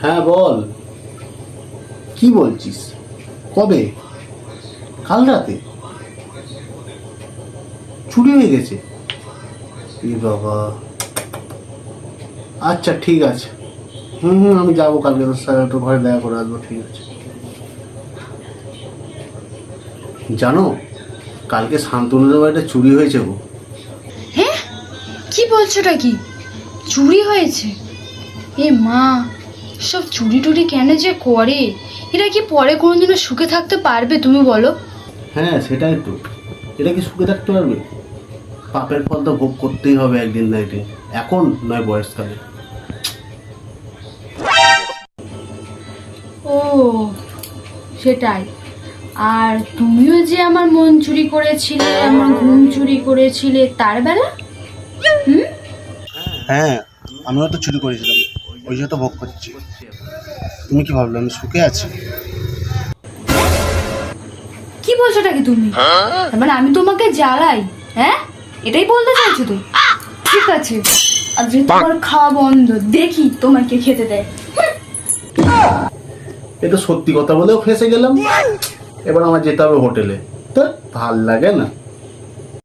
হ্যাঁ বল, কি বলছিস? কবে? কাল রাতে চুরি হয়ে গেছে? এ বাবা, আচ্ছা ঠিক আছে। আমি যাবো কালকে, তোর ঘরে দেখা করে আসবো। ঠিক আছে। জানো, কালকে শান্তনুদের বাড়িতে চুরি হয়েছে গো। হ্যাঁ, কি বলছোটা কি? চুরি হয়েছে? এ মা, সব চুরি টুরি কেন যে করে? এরা কি পরে কোনোদিনও সুখে থাকতে পারবে তুমি বলো? হ্যাঁ সেটাই তো, এটা কি সুখে থাকতে পারবে? পাপের ফল তো ভোগ করতেই হবে একদিন না একদিন, এখন নয় বয়সকালে। ও সেটাই। আর তুমিও যে আমার মন চুরি করেছিলে, আমার ঘুম চুরি করেছিলে, তার বেলা? হ্যাঁ, আমিও তো চুরি করেছিলাম, ওই জন্য তো ভোগ করছি। তুমি কি ভাবলে আমি সুখে আছি? কি বলছোটা কি তুমি? মানে আমি তোমাকে জ্বালাই? হ্যাঁ, এটাই বলতে চাইছো তো? ঠিক আছে, আজ তোমার খাওয়া বন্ধ, দেখি তোমার কে খেতে দেয়। এটা সত্যি কথা বলেও ফেঁসে গেলাম। এবার আমার যেতে হবে হোটেলে, তো ভাল লাগে না।